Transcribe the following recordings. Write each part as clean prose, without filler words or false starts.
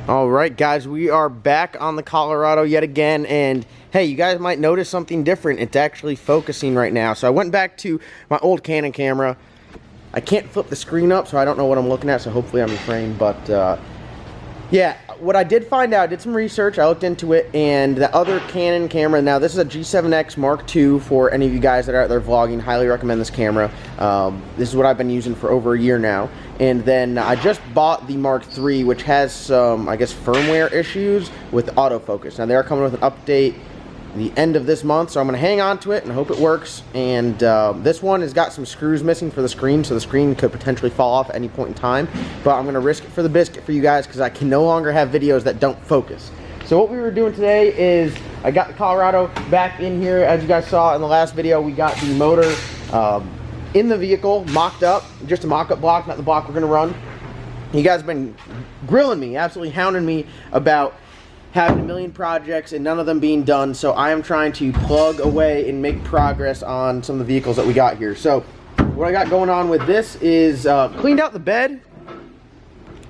All right, guys, we are back on the Colorado yet again, and hey, you guys might notice something different. It's actually focusing right now. So I went back to my old Canon camera. I can't flip the screen up, so I don't know what I'm looking at, so hopefully I'm in frame, but yeah, what I did find out, I did some research, I looked into it, and the other Canon camera, now this is a G7X Mark II for any of you guys that are out there vlogging, highly recommend this camera. This is what I've been using for over a year now. And then I just bought the Mark III, which has some, I guess, firmware issues with autofocus. Now they are coming with an update the end of this month, so I'm going to hang on to it and hope it works. And this one has got some screws missing for the screen, so the screen could potentially fall off at any point in time, but I'm going to risk it for the biscuit for you guys because I can no longer have videos that don't focus. So what we were doing today is I got the Colorado back in here. As you guys saw in the last video, we got the motor in the vehicle mocked up, just a mock-up block, not the block we're going to run. You guys have been grilling me, absolutely hounding me about having a million projects and none of them being done, so I am trying to plug away and make progress on some of the vehicles that we got here. So what I got going on with this is cleaned out the bed.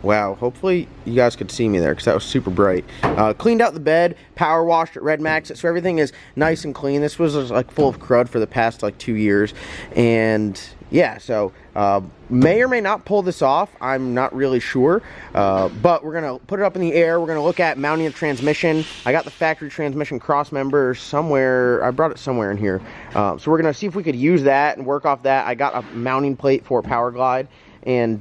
Wow, hopefully you guys could see me there because that was super bright. Cleaned out the bed, power washed it, red maxed it, so everything is nice and clean. This was like full of crud for the past like 2 years, and yeah, so may or may not pull this off. I'm not really sure, but we're gonna put it up in the air. We're gonna look at mounting a transmission. I got the factory transmission cross member somewhere. I brought it somewhere in here, so we're gonna see if we could use that and work off that. I got a mounting plate for Power Glide, and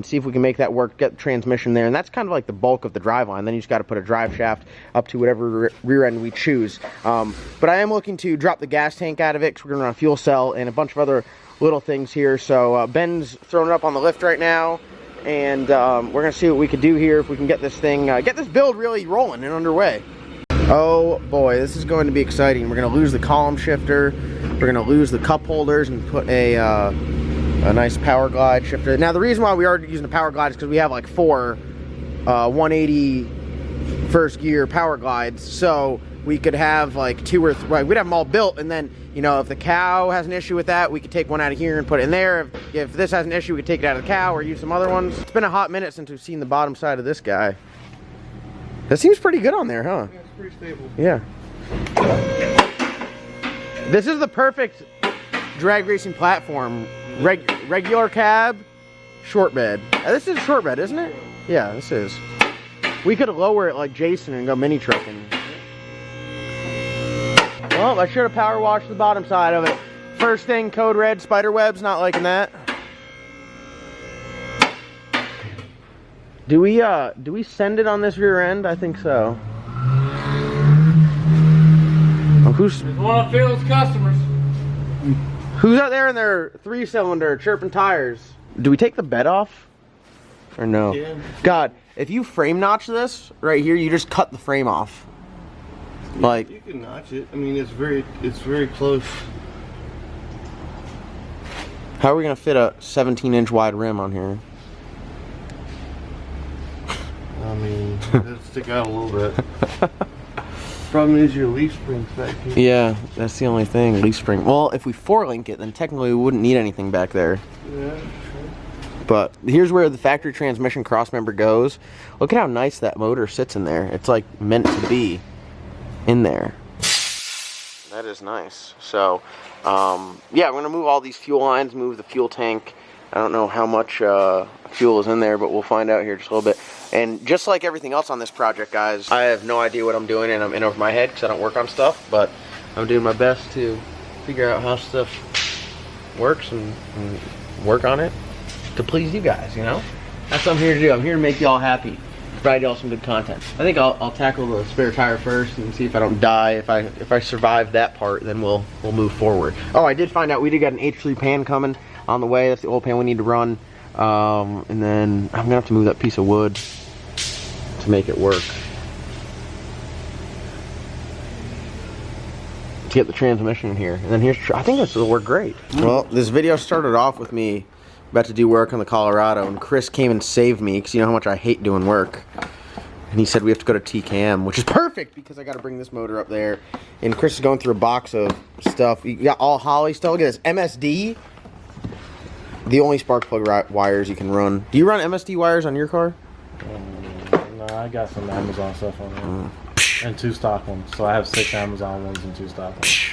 see if we can make that work, get the transmission there, and that's kind of like the bulk of the drive line. Then you just got to put a drive shaft up to whatever rear end we choose. But I am looking to drop the gas tank out of it because we're gonna run a fuel cell and a bunch of other little things here. So Ben's throwing it up on the lift right now, and we're gonna see what we could do here if we can get this thing, get this build really rolling and underway. Oh boy, this is going to be exciting. We're gonna lose the column shifter, we're gonna lose the cup holders, and put a nice Power Glide shifter. Now the reason why we are using the Power Glide is because we have like 4 180 first gear Power Glides, so we could have like 2 or 3, like we'd have them all built, and then, you know, if the cow has an issue with that, we could take one out of here and put it in there. If this has an issue, we could take it out of the cow or use some other ones. It's been a hot minute since we've seen the bottom side of this guy. That seems pretty good on there, huh? Yeah, it's pretty stable. Yeah. This is the perfect drag racing platform. Regular cab, short bed. This is a short bed, isn't it? Yeah, this is. We could lower it like Jason and go mini trucking. Well, I should have power washed the bottom side of it. First thing, code red, spider webs, not liking that. Do we send it on this rear end? I think so. Oh, It's one of Phil's customers. Who's out there in their 3-cylinder chirping tires? Do we take the bed off? Or no? Yeah. God, if you frame notch this right here, you just cut the frame off. Like, you can notch it. I mean, it's very close. how are we gonna fit a 17-inch wide rim on here? I mean, it'll stick out a little bit. Problem is your leaf springs back here. Yeah, that's the only thing, leaf spring. Well, if we 4-link it, then technically we wouldn't need anything back there. Yeah, sure. But here's where the factory transmission cross member goes. Look at how nice that motor sits in there. It's like meant to be in there. That is nice. So, yeah, we're gonna move all these fuel lines, move the fuel tank. I don't know how much fuel is in there, but we'll find out here just a little bit. And just like everything else on this project, guys, I have no idea what I'm doing, and I'm in over my head because I don't work on stuff, but I'm doing my best to figure out how stuff works and work on it to please you guys, you know? That's what I'm here to do. I'm here to make y'all happy, provide y'all some good content. I think I'll tackle the spare tire first and see if I don't die. If I survive that part, then we'll move forward. Oh, I did find out we did get an H3 pan coming on the way. That's the old pan we need to run. And then I'm gonna have to move that piece of wood to make it work. To get the transmission in here. And then here's, I think this will work great. Well, this video started off with me about to do work on the Colorado, and Chris came and saved me because you know how much I hate doing work. And he said we have to go to TKM, which is perfect because I got to bring this motor up there. And Chris is going through a box of stuff. You got all Holley stuff. Look at this MSD. The only spark plug wires you can run. Do you run MSD wires on your car? No, I got some Amazon stuff on there. And 2 stock ones. So I have 6 Amazon ones and 2 stock ones.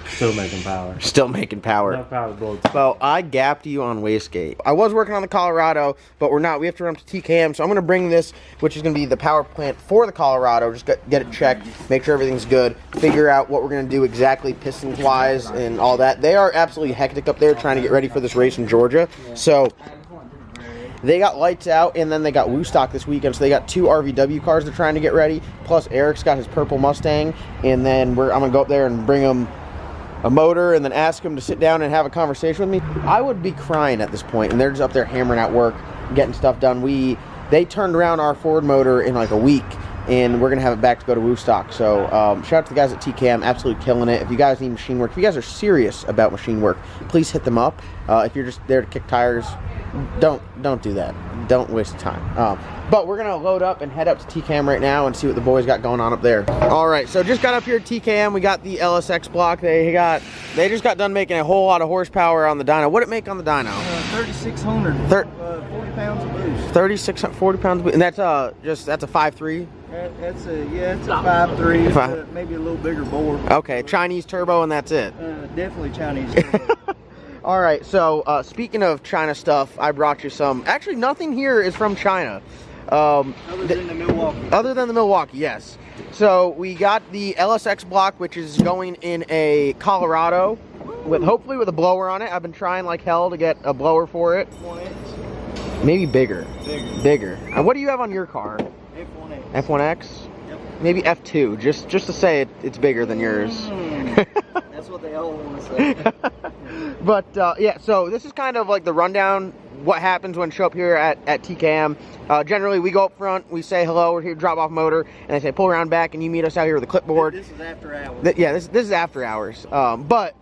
Still making power. Still making power. Enough power to build. Well, I gapped you on wastegate. I was working on the Colorado, but we're not. We have to run to TKM, so I'm going to bring this, which is going to be the power plant for the Colorado, just get it checked, make sure everything's good, figure out what we're going to do exactly pistons-wise and all that. They are absolutely hectic up there trying to get ready for this race in Georgia. So they got lights out, and then they got Woostock this weekend, so they got 2 RVW cars they're trying to get ready, plus Eric's got his purple Mustang, and then I'm going to go up there and bring them a motor and then ask them to sit down and have a conversation with me. I would be crying at this point, and they're just up there hammering out work, getting stuff done. They turned around our Ford motor in like a week, and we're gonna have it back to go to Woostock. So shout out to the guys at TKM, absolutely killing it. If you guys need machine work, if you guys are serious about machine work, please hit them up. If you're just there to kick tires, don't do that. Don't waste time. But we're gonna load up and head up to TKM right now and see what the boys got going on up there. All right, so just got up here at TKM. We got the LSX block. They just got done making a whole lot of horsepower on the dyno. What'd it make on the dyno? 3,600. 40 pounds of boost. 3,640 pounds, and that's a 5.3. It's a 5.3. Maybe a little bigger bore. Okay, Chinese turbo, and that's it. Definitely Chinese turbo. All right, so speaking of China stuff, I brought you some. Actually, nothing here is from China. Other than the Milwaukee. Other than the Milwaukee, yes. So we got the LSX block, which is going in a Colorado, hopefully with a blower on it. I've been trying like hell to get a blower for it. 1X. Maybe bigger. Bigger. And what do you have on your car? F1X. F1X? Yep. Maybe F2, just to say it's bigger than yours. That's what they all want to say. But yeah, so this is kind of like the rundown. What happens when you show up here at TKM. Generally, we go up front, we say hello, we're here to drop off motor, and they say pull around back, and you meet us out here with a clipboard. This is after hours. Yeah, this is after hours. But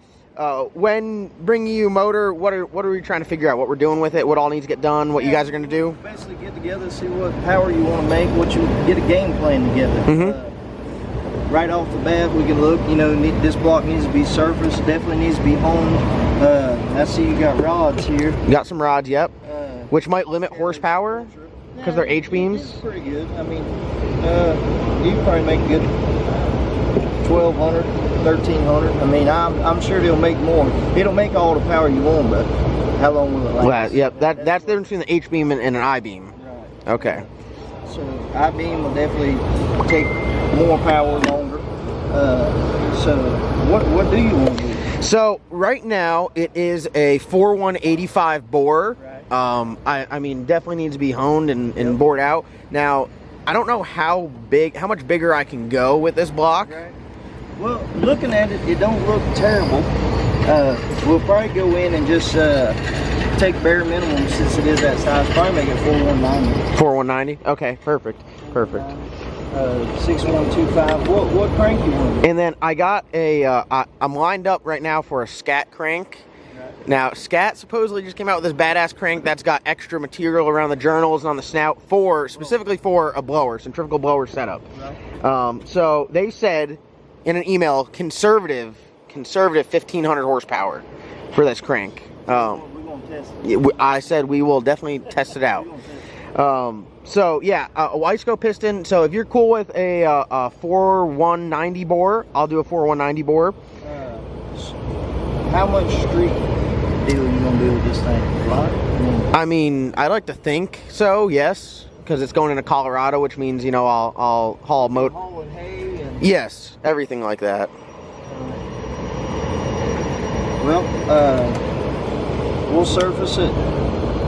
when bringing you motor, what are we trying to figure out? What we're doing with it? What all needs to get done? What you guys are going to do? Basically, get together, see what power you want to make, what you get a game plan together. Right off the bat, we can look. This block needs to be surfaced. Definitely needs to be honed. I see you got rods here. You got some rods, yep. Which might limit horsepower because they're H-beams. It's pretty good. I mean, you can probably make good 1,200, 1,300. I mean, I'm sure they'll make more. It'll make all the power you want, but how long will it last? Well, yep, that's the difference between the H-beam and an I-beam. Right. Okay. So I-beam will definitely take more power longer. So what do you want to do? So right now it is a 4185 bore. Right. I mean, definitely needs to be honed and bored out. Now, I don't know how much bigger I can go with this block. Right. Well, looking at it, it don't look terrible. We'll probably go in and just take bare minimum since it is that size. Probably make it 4190. 4190. Okay, perfect. 6125. What crank you want? And then I got I'm lined up right now for a Scat crank. Right. Now, Scat supposedly just came out with this badass crank that's got extra material around the journals and on the snout specifically for a blower, centrifugal blower setup. Right. So they said in an email, conservative 1,500 horsepower for this crank. We're gonna test it. I said we will definitely test it out. So yeah, a Wiseco piston. So if you're cool with a 4190 bore, I'll do a 4190 bore. How much street deal you gonna do with this thing? A lot? I mean, I like to think so. Yes, because it's going into Colorado, which means I'll haul motor. Hauling hay and yes, everything like that. Well, we'll surface it.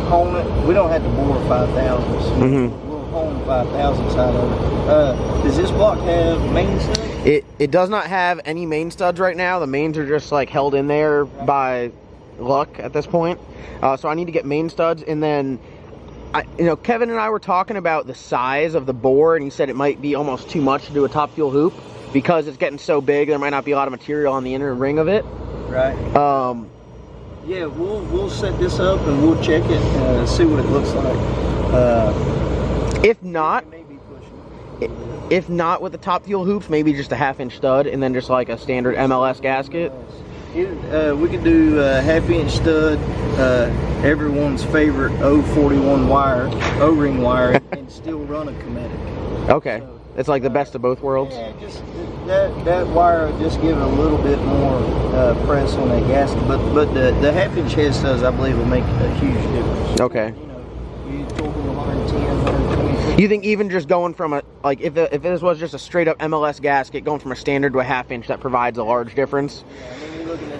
Hone it. We don't have to bore 5,000. So we'll hone 5,000 side of it. Does this block have main studs? It does not have any main studs right now. The mains are just like held in there by luck at this point. So I need to get main studs, and then Kevin and I were talking about the size of the bore, and he said it might be almost too much to do a top fuel hoop because it's getting so big. There might not be a lot of material on the inner ring of it. Right. Yeah, we'll set this up and we'll check it and see what it looks like. If not with the top fuel hoops, maybe just a 1/2 inch stud and then just like a standard MLS gasket. We could do half-inch stud, everyone's favorite 041 wire, O-ring wire, and still run a kinetic. Okay. So, It's like the best of both worlds. Yeah, just that wire will just give it a little bit more press on that gasket. But the half-inch head studs, I believe, will make a huge difference. Okay. You know, you talking 110, 120. You think even just going from a, like, if this was just a straight up MLS gasket, going from a standard to a half-inch, that provides a large difference? Yeah, I mean, you're looking at,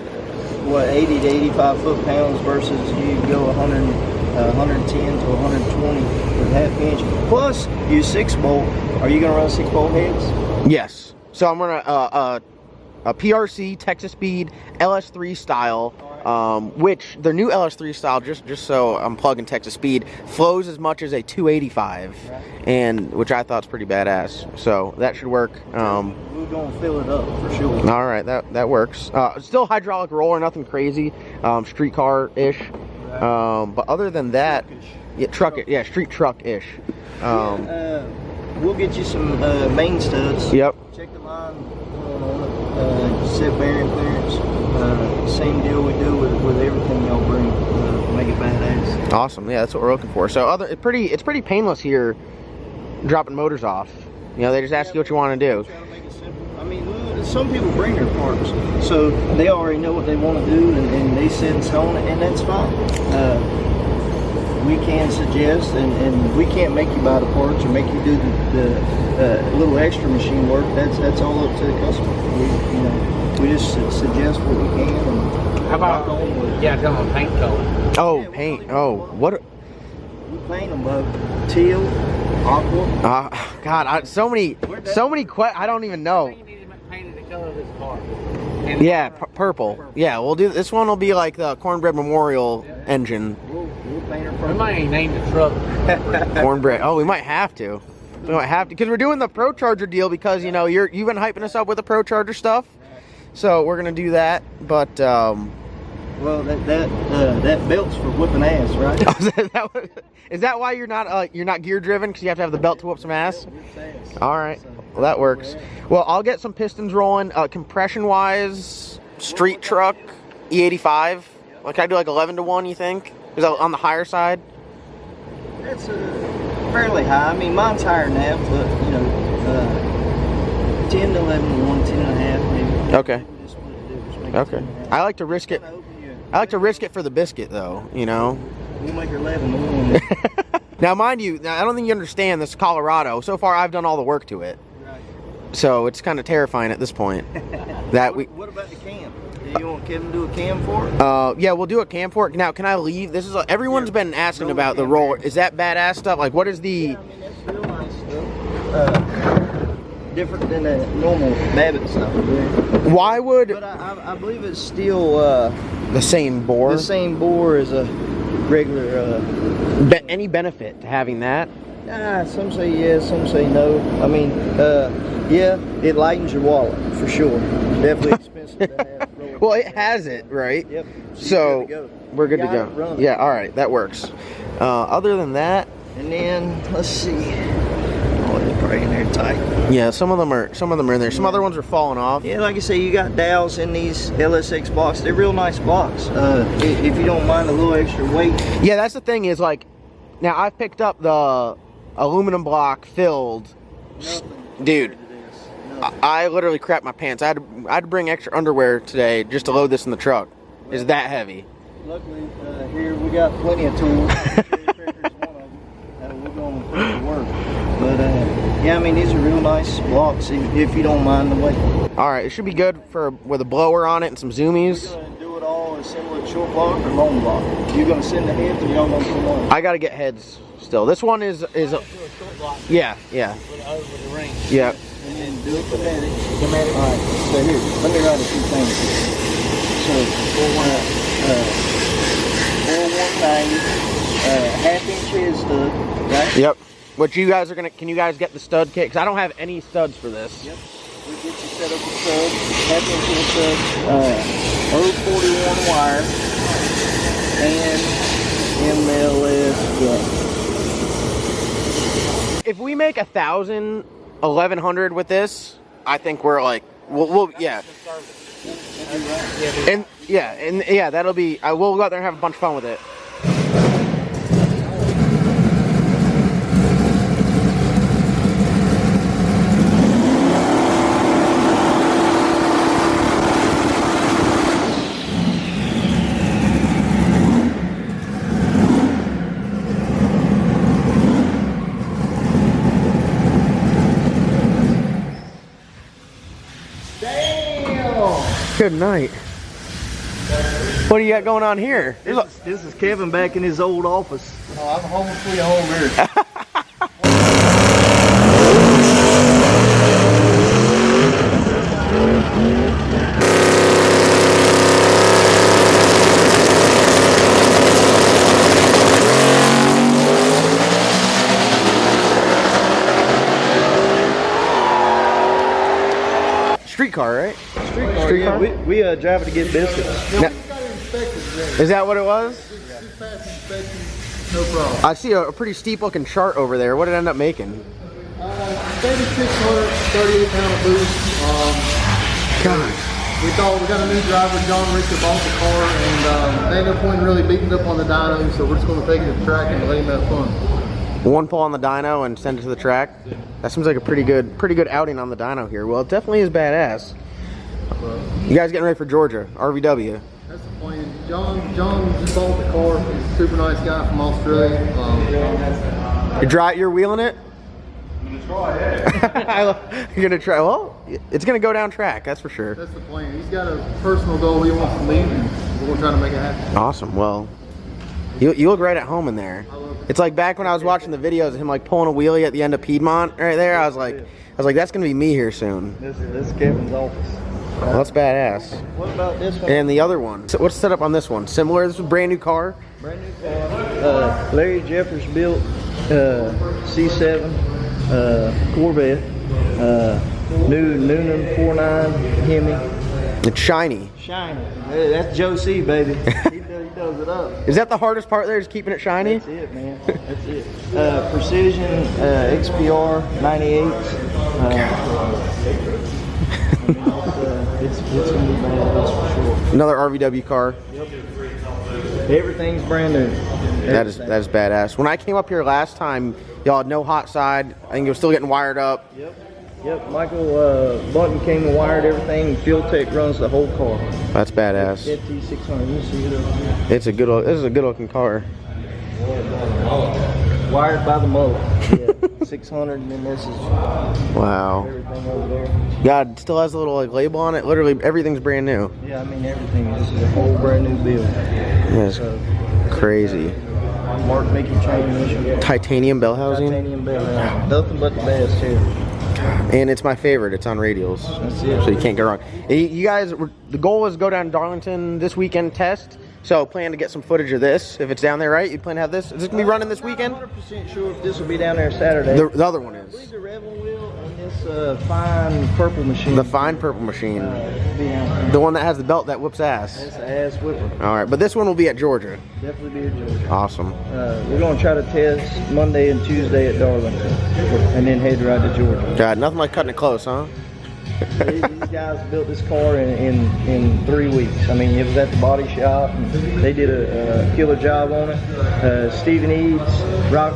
what, 80 to 85 foot-pounds versus you go 110 to 120 with half-inch. Plus, you 6-bolt. Are you going to run 6-bolt heads? Yes. So I'm running a PRC Texas Speed LS3 style, which their new LS3 style, just so I'm plugging Texas Speed, flows as much as a 285, and which I thought's pretty badass. So that should work. We're gonna fill it up for sure. All right, that works. Still hydraulic roller, nothing crazy, street car ish. But other than that, yeah, street truck ish. We'll get you some main studs. Yep. Check the line on it. Set bearing clearance. Same deal we do with everything y'all bring. Make it badass. Awesome. Yeah, that's what we're looking for. So it's pretty painless here, dropping motors off. You know, they just ask you what you want to do. Try to make it simple. I mean, some people bring their parts, so they already know what they want to do, and they set in stone, and that's fine. We can suggest, and we can't make you buy the parts or make you do the little extra machine work. That's all up to the customer. We just suggest what we can. And how about tell them paint color? Oh, yeah, paint. Oh, what? We paint them both teal, aqua. God, so many. I don't even know. You need to paint the color of this car. Yeah, purple. Yeah, we'll do. This one will be like the Cornbread Memorial engine. We'll paint her We purple. might even name the truck. Cornbread. Oh, we might have to. We might have to, because we're doing the Pro Charger deal, because you know you've been hyping us up with the Pro Charger stuff. So we're gonna do that. But well, that belt's for whipping ass, right? is that why you're not gear driven? Because you have to have the belt to whip some ass. All right. Well, that works. Well, I'll get some pistons rolling. Compression wise, street truck, E85. Like, can I do like 11 to 1? You think? Is that on the higher side? That's fairly high. I mean, mine's higher than that, but you know, 10 to 11 to 1, 10 and a half maybe. Okay. Just split the difference, make it Okay. 10 and a half. I like to risk it. I like to risk it for the biscuit, though. You know. We'll make her 11 to 1. Now, mind you, I don't think you understand this Colorado. So far, I've done all the work to it. Right. So it's kind of terrifying at this point. That we. What about the cam? Do you want Kevin to do a cam for it? Yeah, we'll do a cam for it. Now, can I leave? This is everyone's been asking about the roller. Is that badass stuff? Like, what is the? Yeah, I mean, that's real nice stuff. Different than a normal Babbitt stuff. Why would? But I believe it's still The same bore. the same bore as a regular. Any benefit to having that? Some say yes, some say no. I mean, yeah, it lightens your wallet for sure. Definitely expensive to have. Well, it has it, right? Yep. So we're good to Got it go. running. Yeah. All right, that works. Other than that, And then let's see. Oh, they're probably in there tight. yeah, some of them are in there. Some other ones are falling off. Yeah, like I say, you got dowels in these LSX blocks. They're real nice blocks. If you don't mind a little extra weight. Yeah, that's the thing is, like, now I've picked up the aluminum block filled. Dude, I literally crapped my pants. I had to bring extra underwear today just to load this in the truck. It's that heavy. Luckily, here we got plenty of tools. We're going to put it to work. But yeah, I mean, these are real nice blocks if you don't mind the weight. All right, it should be good with a blower on it and some zoomies. We're going to do it all assemble it short block or long block. You're going to send the heads or y'all going to put them on? I got to get heads still. This one is yeah. With the ring. Yeah. And then do it kinetic. Alright, so here, let me write a few things here. So, 419, half-inch head stud, right? Yep. What you guys are can you guys get the stud kit? Because I don't have any studs for this. Yep. We get you set up a stud, half-inch head stud, 041 wire, and MLS gas. If we make 1,000, 1,100 with this, I think we're like, we'll yeah. And yeah, that'll be. I will go out there and have a bunch of fun with it. Good night. What do you got going on here? This is Kevin back in his old office. Oh, I'm home sweet home here. Streetcar, right? Streetcar. Yeah, we drive it to get biscuits. Now, is that what it was? No problem. I see a pretty steep looking chart over there. What did it end up making? 3,600, 38-pound boost. God. We thought we got a new driver, John Richter, bought the car, and they ended up pointing really beating up on the dyno, so we're just going to take it to the track and let him have fun. One pull on the dyno and send it to the track. That seems like a pretty good outing on the dyno here. Well, it definitely is badass. You guys getting ready for Georgia, RVW? That's the plan. John just bought the car. He's a super nice guy from Australia. You're wheeling it? I'm gonna try it. You're gonna try. Well, it's gonna go down track. That's for sure. That's the plan. He's got a personal goal he wants to meet, and we're gonna try to make it happen. Awesome. Well, you look right at home in there. It's like back when I was watching the videos of him like pulling a wheelie at the end of Piedmont right there. I was like, that's gonna be me here soon. This is Kevin's office. Well, that's badass. What about this one? And the other one. So what's set up on this one? Similar. This is a brand new car. Brand new car. Larry Jeffers built C7 Corvette. New Noonan 49 Hemi. It's shiny. Shiny. Hey, that's Joe C, baby. He does it up. Is that the hardest part there? Is keeping it shiny? That's it, man. That's it. Precision XPR 98. It's gonna be bad, that's for sure. Another RVW car. Yep. Everything's brand new. That is badass. When I came up here last time, y'all had no hot side. I think it was still getting wired up. Yep. Michael Button came and wired everything. Fuel Tech runs the whole car. That's badass. That T600. You see it over here. This is a good looking car. Wired by the motor. Yeah. 600, and then this is Wow. everything over there. God, it still has a little like label on it. Literally everything's brand new. Yeah, I mean everything. This is a whole brand new build. That's crazy. Mark Mickey transmission. Titanium bell housing. Titanium bell housing. Nothing but the best here. And it's my favorite. It's on radials. That's it. So you can't go wrong. You guys, the goal is go down to Darlington this weekend, test. So plan to get some footage of this. If it's down there, right? You plan to have this? Is this going to be running this weekend? I'm not 100% sure if this will be down there Saturday. The other one I believe is. the Rebel wheel and this fine purple machine. The fine purple machine. Will be out there. The one that has the belt that whoops ass. It's an ass whipper. All right, but this one will be at Georgia. Definitely be at Georgia. Awesome. We're going to try to test Monday and Tuesday at Darlington. And then head right to Georgia. God, nothing like cutting it close, huh? These guys built this car in 3 weeks. I mean, it was at the body shop. And they did a killer job on it. Stephen Eads, Rock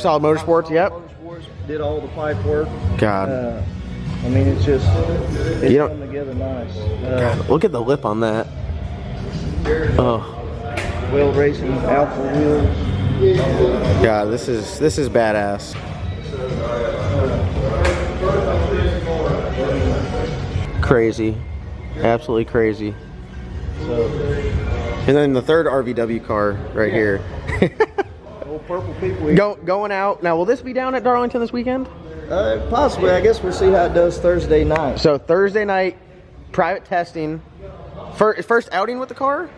Solid Motorsports, yep. Motorsports did all the pipe work. God. I mean, it's come together nice. God, look at the lip on that. Oh. Wheel racing, alpha wheels. God, this is badass. Crazy. Absolutely crazy. And then the third RVW car right here. Old purple people. Going out. Now, will this be down at Darlington this weekend? Possibly. I guess we'll see how it does Thursday night. So Thursday night, private testing. First outing with the car?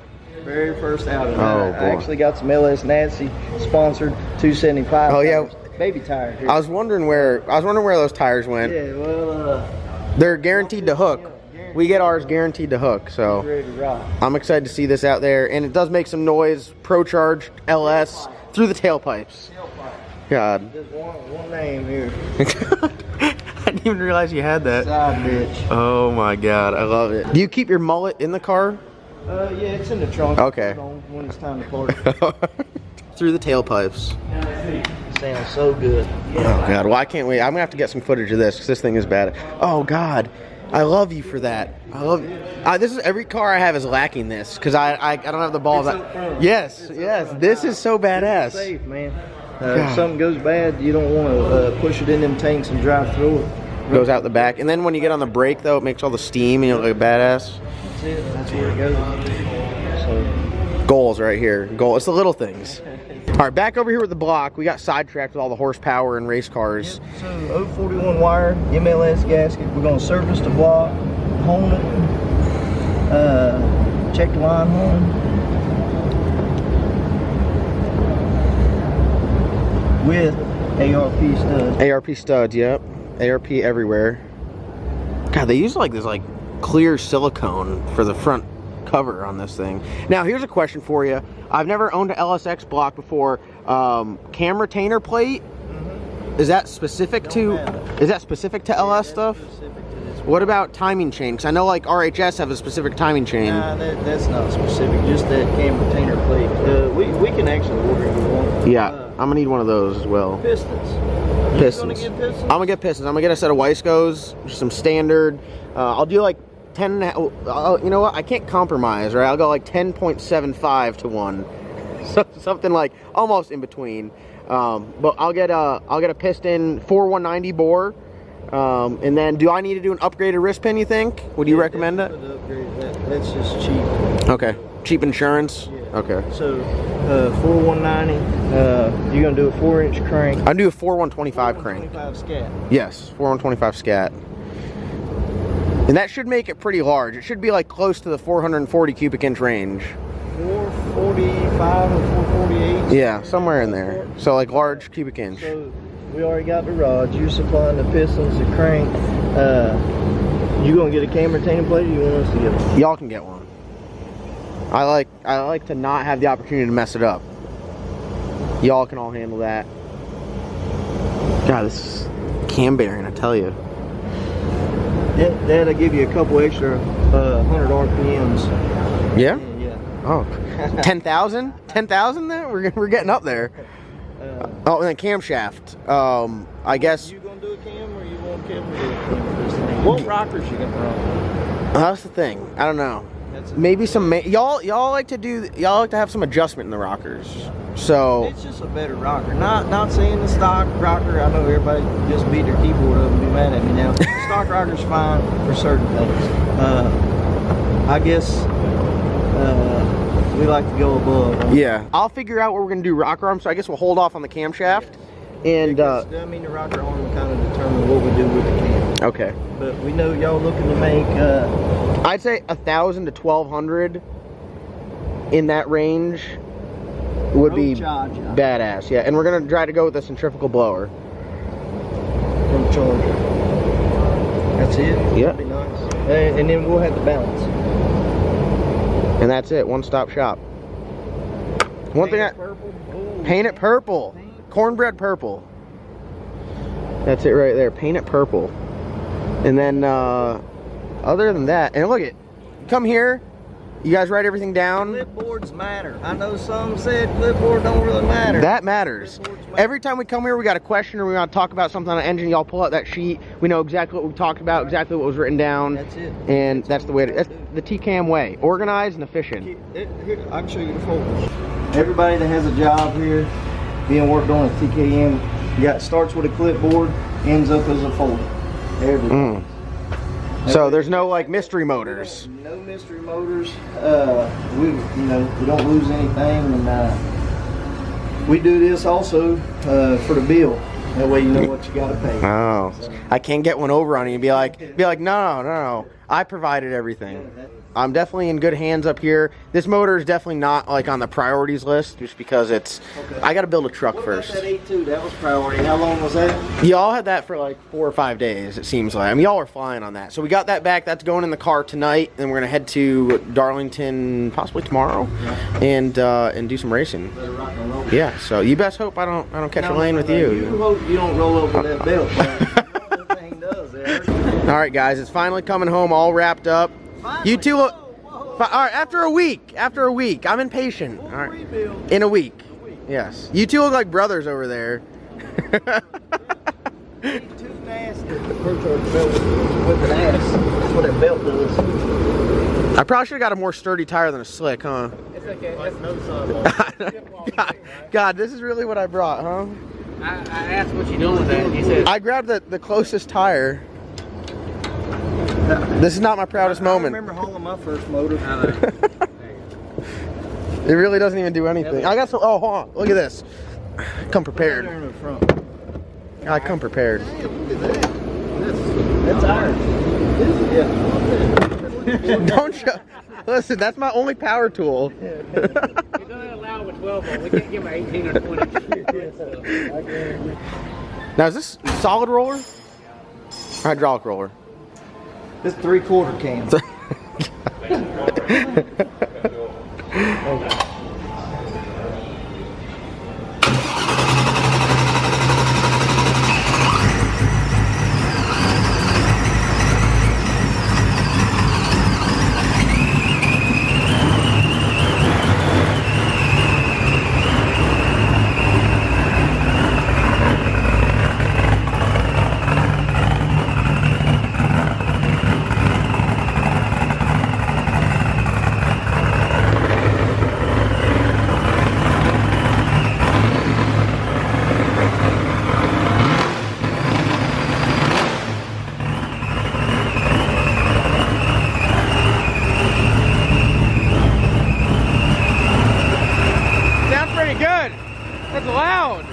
Very first outing. Oh, boy. I actually got some LS Nancy sponsored 275. Oh, yeah. tires. Baby tire here. I was wondering where those tires went. Yeah, well, They're guaranteed to hook. We get ours guaranteed to hook, so ready to rock. I'm excited to see this out there. And it does make some noise. Pro-charged LS through the tailpipes. God. Just one name here. didn't even realize you had that. Side bitch. Oh my god, I love it. Do you keep your mullet in the car? Yeah, it's in the trunk. Okay. Put it on when it's time to park. Through the tailpipes. Sounds so good. Oh god, well I can't wait. I'm gonna have to get some footage of this because this thing is bad. Oh god, I love you for that. I love you. This is every car I have is lacking this because I don't have the balls. Yes, this is so badass. Safe, man. If something goes bad, you don't want to push it in them tanks and drive through it. Goes out the back, and then when you get on the brake though, it makes all the steam and you look like a badass. That's it. That's where it goes. So. Goals right here. Goal. It's the little things. All right, back over here with the block. We got sidetracked with all the horsepower and race cars. Yep. So 041 wire, MLS gasket. We're gonna service the block, hone it, check the line home. With ARP studs. ARP studs, yep. ARP everywhere. God, they use like this like clear silicone for the front cover on this thing. Now here's a question for you. I've never owned an LSX block before. Cam retainer plate, is that specific to LS stuff? What about timing chain? Because I know like RHS have a specific timing chain. Nah, that's not specific, just that cam retainer plate. We can actually order it if you want. Yeah, I'm gonna need one of those as well. Pistons. Pistons. You gonna get pistons? I'm gonna get pistons. I'm gonna get a set of Weiscos, some standard. I'll do like 10. You know what? I can't compromise, right? I'll go like 10.75 to 1, so, something like almost in between. But I'll get a piston 4190 bore. And then, do I need to do an upgraded wrist pin? You think? Would you recommend it? That's just cheap. Okay, cheap insurance. Yeah. Okay. So 4190. You're gonna do a 4-inch crank. I do a 4125 crank. 25 scat. Yes, 4125 scat. And that should make it pretty large. It should be like close to the 440 cubic inch range. 445 or 448. Yeah, somewhere in there. So like large cubic inch. So we already got the rods. You're supplying the pistons, the crank. You gonna get a cam retaining plate, or you want us to get one? Y'all can get one. I like to not have the opportunity to mess it up. Y'all can all handle that. God, this is cam bearing, I tell you. That'll give you a couple extra 100 RPMs. Yeah? Yeah. Oh, 10,000? 10,000 then? We're getting up there. Oh, and then camshaft. I guess. You gonna do a cam, or you want cam to do a cam for this thing? What rockers you gonna run? That's the thing. I don't know. Maybe some. Y'all like to have some adjustment in the rockers. So it's just a better rocker. Not saying the stock rocker. I know everybody just beat their keyboard up and be mad at me now. The stock rocker's fine for certain things. I guess we like to go above. Yeah, I'll figure out what we're gonna do rocker arm. So I guess we'll hold off on the camshaft. And I mean, the rocker arm will kind of determine what we do with the cam. Okay. But we know y'all looking to make. I'd say 1,000 to 1,200 in that range would be badass. Yeah, and we're gonna try to go with a centrifugal blower From Charger. That's it. Yeah. That'd be nice. And then we'll have the balance. And that's it. One-stop shop. One thing. Paint it purple. Cornbread purple. That's it right there. Paint it purple. And then other than that, and look it, come here, you guys write everything down. Clipboards matter. I know some said clipboard don't really matter. That matters. Every time we come here, we got a question or we want to talk about something on the engine, y'all pull out that sheet. We know exactly what we talked about, exactly what was written down. That's it. And that's the way. That's the TKM way. Organized and efficient. Here, I can show you the folders. Everybody that has a job here being worked on at TKM, starts with a clipboard, ends up as a folder. Everything. So there's no like mystery motors. No mystery motors. We don't lose anything, and we do this also for the bill. That way you know what you got to pay. Oh, so. I can't get one over on you and be like, no, I provided everything. I'm definitely in good hands up here. This motor is definitely not like on the priorities list, just because it's. Okay. I got to build a truck first. That 8.2, that was priority. How long was that? Y'all had that for like 4 or 5 days. It seems like. I mean, y'all were flying on that. So we got that back. That's going in the car tonight. Then we're gonna head to Darlington possibly tomorrow, and do some racing. Yeah. So you best hope I don't catch a lane with you. You hope you don't roll over that belt. That thing does. All right, guys, it's finally coming home, all wrapped up. Finally. You two. Whoa, whoa. All right, after a week. I'm impatient. Full All right. rebuild. In a week. Yes. You two look like brothers over there. Too nasty. With an ass. That's what that belt does. I probably should have got a more sturdy tire than a slick, huh? It's okay. God, this is really what I brought, huh? I asked what you doing with that. He said, I grabbed the closest tire. This is not my proudest I moment. remember hauling my first motor. It really doesn't even do anything. I got some. Oh, hold on. Look at this. Come prepared. In the front. I come prepared. That's iron. Yeah. Don't show. Listen, that's my only power tool. you're going to allow him a 12 volt. We can't give him an 18 or 20. Now, is this solid roller? Hydraulic roller. This 3/4 can. Sounds pretty good. That's loud.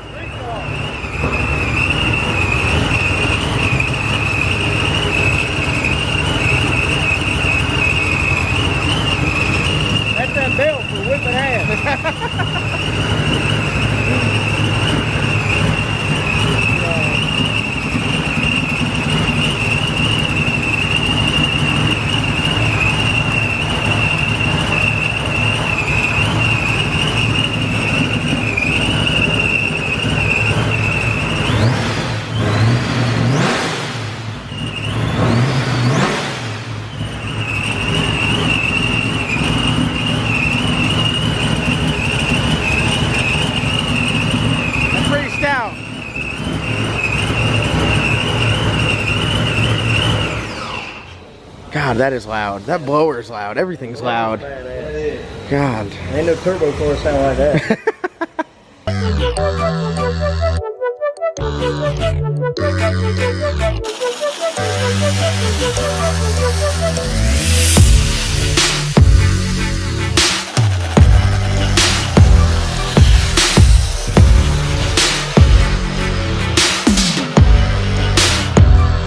That's that belt for whipping ass. That's pretty stout. God, that is loud. That blower is loud. Everything's loud. God. Ain't no turbo car sound like that. Thank you.